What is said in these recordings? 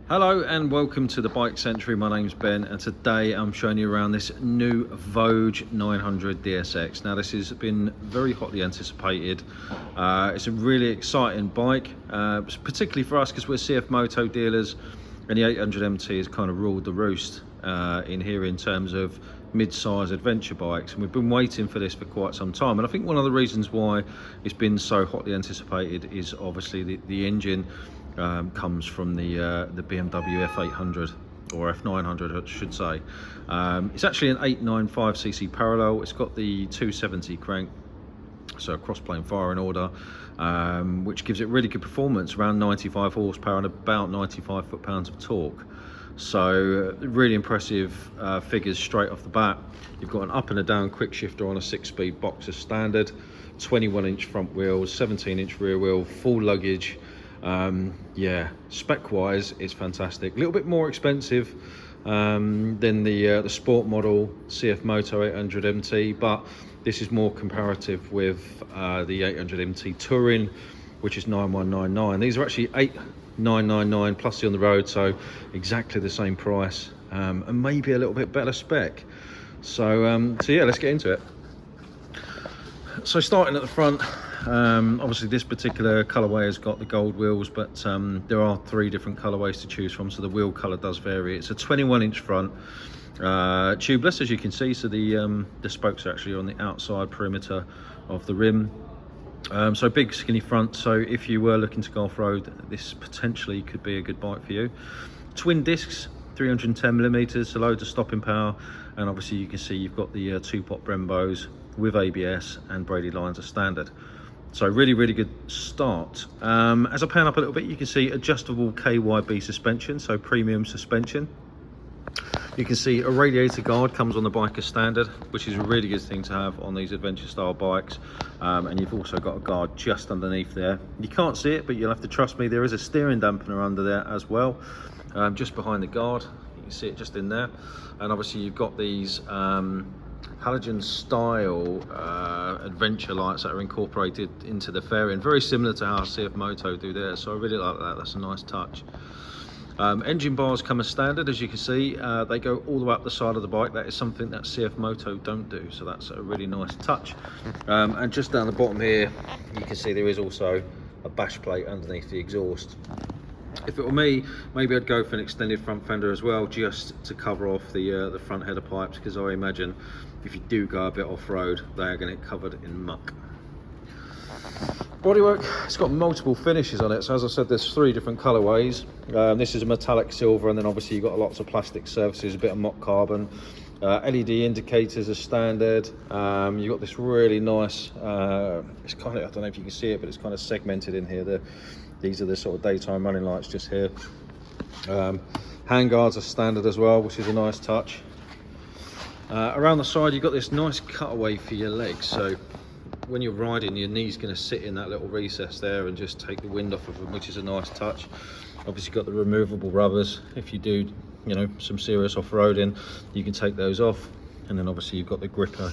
Hello and welcome to the Bike Century. My name's Ben and today I'm showing you around this new Voge 900 DSX. Now this has been very hotly anticipated. It's a really exciting bike, particularly for us because we're CF Moto dealers, and the 800 MT has kind of ruled the roost in here in terms of mid-size adventure bikes, and we've been waiting for this for quite some time. And I think one of the reasons why it's been so hotly anticipated is obviously the engine comes from the BMW F800 or F900 I should say. It's actually an 895cc parallel. It's got the 270 crank, so a cross-plane firing order, which gives it really good performance, around 95 horsepower and about 95 foot-pounds of torque. So really impressive figures straight off the bat. You've got an up and a down quick shifter on a 6-speed boxer standard, 21-inch front wheels, 17-inch rear wheel, full luggage. Yeah, spec wise it's fantastic. A little bit more expensive than the sport model CF Moto 800 MT, but this is more comparative with the 800 MT Touring, which is 9199. These are actually 8999 plus the on the road, so exactly the same price, and maybe a little bit better spec. So yeah, let's get into it. So starting at the front, obviously this particular colorway has got the gold wheels, but there are 3 different colorways to choose from, so the wheel color does vary. It's a 21-inch front, tubeless, as you can see, so the spokes are actually on the outside perimeter of the rim. So big skinny front, so if you were looking to go off-road, this potentially could be a good bike for you. Twin discs, 310mm, so loads of stopping power, and obviously you can see you've got the 2-pot Brembos with ABS and braided lines as standard. So really good start. As I pan up a little bit, you can see adjustable KYB suspension, so premium suspension. You can see a radiator guard comes on the bike as standard, which is a really good thing to have on these adventure style bikes. And you've also got a guard just underneath there. You can't see it, but you'll have to trust me, there is a steering dampener under there as well, just behind the guard. You can see it just in there. And obviously you've got these halogen style adventure lights that are incorporated into the fairing, very similar to how CF Moto do there, so I really like that. That's a nice touch. Engine bars come as standard, as you can see. They go all the way up the side of the bike. That is something that CF Moto don't do, so that's a really nice touch. And just down the bottom here, you can see there is also a bash plate underneath the exhaust. If it were me, maybe I'd go for an extended front fender as well, just to cover off the front header pipes, because I imagine if you do go a bit off-road, they are going to get covered in muck. Bodywork, it's got multiple finishes on it, so as I said, there's 3 different colorways. This is a metallic silver, and then obviously you've got lots of plastic surfaces, a bit of mock carbon. LED indicators are standard. You've got this really nice, it's kind of, I don't know if you can see it, but it's kind of segmented in here. These are the sort of daytime running lights just here. Handguards are standard as well, which is a nice touch. Around the side you've got this nice cutaway for your legs, so when you're riding, your knee's going to sit in that little recess there and just take the wind off of them, which is a nice touch. Obviously got the removable rubbers. If you do, you know, some serious off-roading, you can take those off. And then obviously you've got the gripper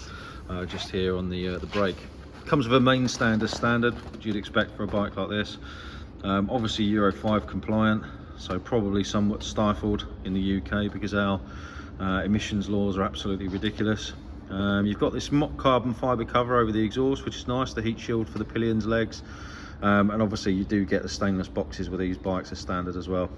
just here on the brake. Comes with a main stand as standard, which you'd expect for a bike like this. Obviously Euro 5 compliant, so probably somewhat stifled in the UK because our emissions laws are absolutely ridiculous. You've got this mock carbon fibre cover over the exhaust, which is nice, the heat shield for the pillions, legs, and obviously you do get the stainless boxes with these bikes as standard as well.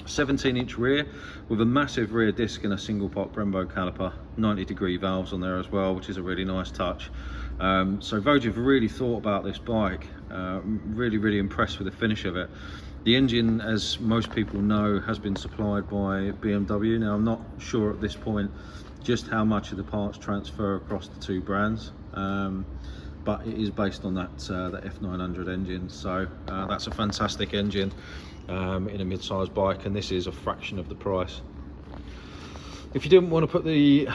17-inch rear with a massive rear disc and a single pot Brembo caliper, 90-degree valves on there as well, which is a really nice touch. So Voge have really thought about this bike. Really impressed with the finish of it. The engine, as most people know, has been supplied by BMW. Now I'm not sure at this point just how much of the parts transfer across the 2 brands, but it is based on that F900 engine, so that's a fantastic engine in a mid-sized bike, and this is a fraction of the price. If you didn't want to put the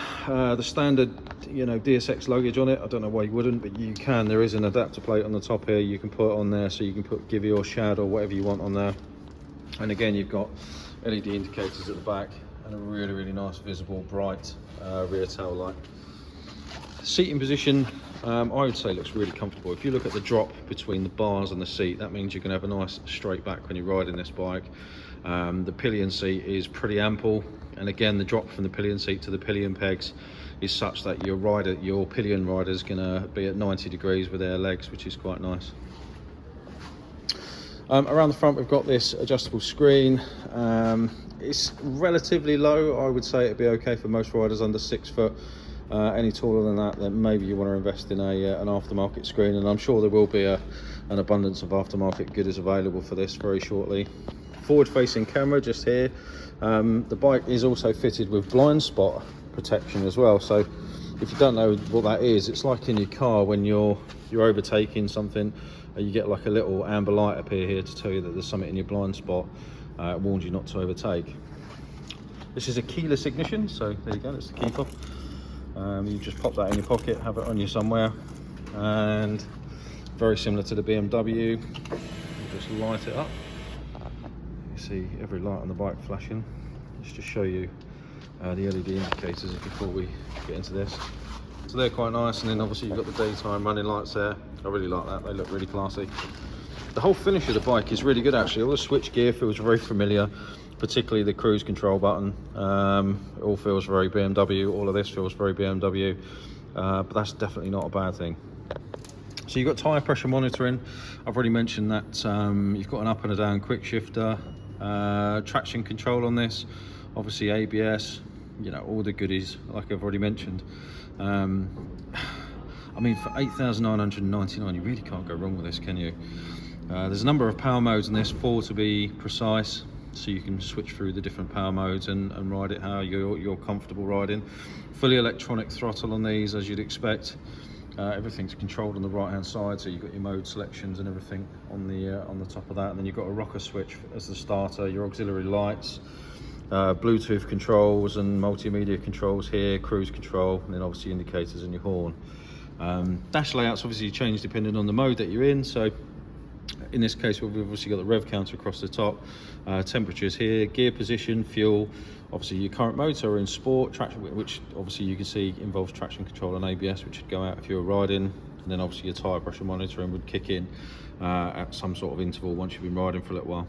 standard, you know, DSX luggage on it, I don't know why you wouldn't, but you can. There is an adapter plate on the top here you can put on there, so you can put Givy or Shad or whatever you want on there. And again, you've got LED indicators at the back and a really nice visible bright rear tail light. Seating position, I would say looks really comfortable. If you look at the drop between the bars and the seat, that means you can have a nice straight back when you're riding this bike. The pillion seat is pretty ample, and again the drop from the pillion seat to the pillion pegs is such that your pillion rider is going to be at 90 degrees with their legs, which is quite nice. Around the front we've got this adjustable screen. It's relatively low. I would say it'd be okay for most riders under 6 foot. Any taller than that, then maybe you want to invest in an aftermarket screen, and I'm sure there will be an abundance of aftermarket goodies available for this very shortly. Forward facing camera just here. The bike is also fitted with blind spot protection as well, so if you don't know what that is, it's like in your car when you're overtaking something, you get like a little amber light appear here to tell you that there's something in your blind spot. It warns you not to overtake. This is a keyless ignition, so there you go, that's the key fob. You just pop that in your pocket, have it on you somewhere, and very similar to the BMW, you just light it up. You see every light on the bike flashing. Let's just show you the LED indicators before we get into this. So they're quite nice, and then obviously you've got the daytime running lights there. I really like that, they look really classy. The whole finish of the bike is really good actually. All the switch gear feels very familiar, particularly the cruise control button. It all feels very BMW, all of this feels very BMW, but that's definitely not a bad thing. So you've got tyre pressure monitoring. I've already mentioned that. You've got an up and a down quick shifter, traction control on this, obviously ABS, you know, all the goodies like I've already mentioned. I mean, for 8,999, you really can't go wrong with this, can you? There's a number of power modes in this, 4 to be precise, so you can switch through the different power modes and ride it how you're comfortable riding. Fully electronic throttle on these, as you'd expect. Everything's controlled on the right hand side, so you've got your mode selections and everything on the top of that, and then you've got a rocker switch as the starter, your auxiliary lights, Bluetooth controls and multimedia controls here, cruise control, and then obviously indicators and your horn. Dash layouts obviously change depending on the mode that you're in, so in this case we've obviously got the rev counter across the top, temperatures here, gear position, fuel, obviously your current motor in sport, traction, which obviously you can see involves traction control and ABS, which would go out if you were riding, and then obviously your tyre pressure monitoring would kick in at some sort of interval once you've been riding for a little while.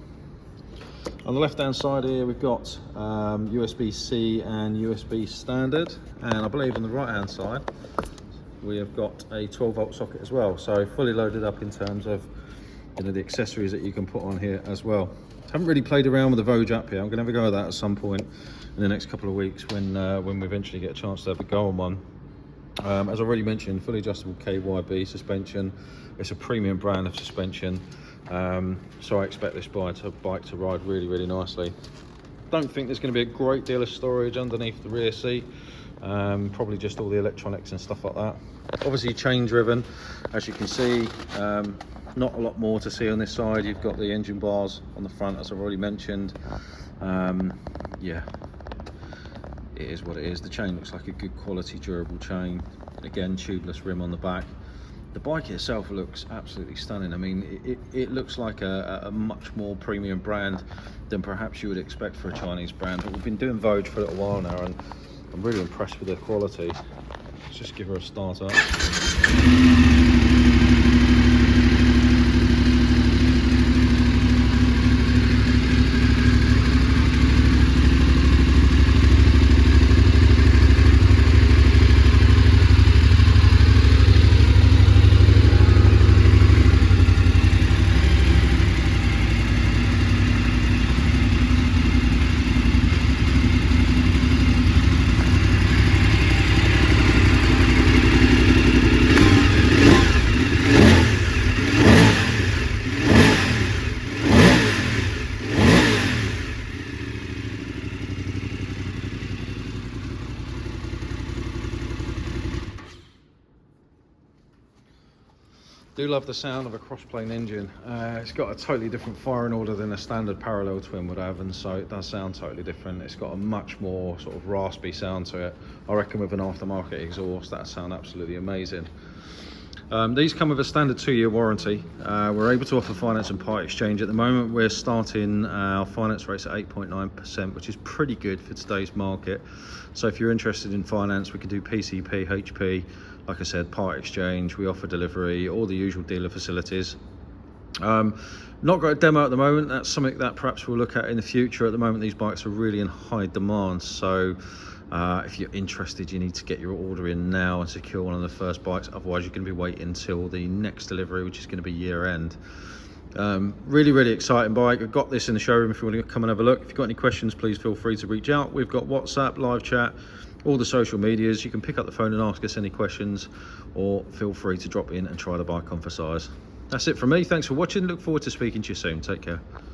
On the left hand side here we've got USB-C and USB standard, and I believe on the right hand side we have got a 12 volt socket as well, so fully loaded up in terms of, you know, the accessories that you can put on here as well. Haven't really played around with the Voge app here. I'm going to have a go at that at some point in the next couple of weeks when we eventually get a chance to have a go on one. As I already mentioned, fully adjustable KYB suspension. It's a premium brand of suspension, so I expect this bike to ride really, really nicely. Don't think there's going to be a great deal of storage underneath the rear seat. Probably just all the electronics and stuff like that. Obviously chain driven, as you can see. Not a lot more to see on this side. You've got the engine bars on the front, as I've already mentioned. Yeah, it is what it is. The chain looks like a good quality durable chain. Again, tubeless rim on the back. The bike itself looks absolutely stunning. I mean, it looks like a much more premium brand than perhaps you would expect for a Chinese brand, but we've been doing Voge for a little while now, and I'm really impressed with the quality. Let's just give her a start up. Do love the sound of a cross-plane engine. It's got a totally different firing order than a standard parallel twin would have, and so it does sound totally different. It's got a much more sort of raspy sound to it. I reckon with an aftermarket exhaust that'd sound absolutely amazing. These come with a standard 2-year warranty. We're able to offer finance and part exchange. At the moment we're starting our finance rates at 8.9%, which is pretty good for today's market. So if you're interested in finance, we can do PCP, HP, like I said, part exchange, we offer delivery, all the usual dealer facilities. Not got a demo at the moment. That's something that perhaps we'll look at in the future. At the moment, these bikes are really in high demand, so if you're interested, you need to get your order in now and secure one of the first bikes. Otherwise, you're going to be waiting until the next delivery, which is going to be year end. Really exciting bike. I've got this in the showroom if you want to come and have a look. If you've got any questions, please feel free to reach out. We've got WhatsApp, live chat, all the social medias. You can pick up the phone and ask us any questions, or feel free to drop in and try the bike on for size. That's it from me. Thanks for watching. Look forward to speaking to you soon. Take care.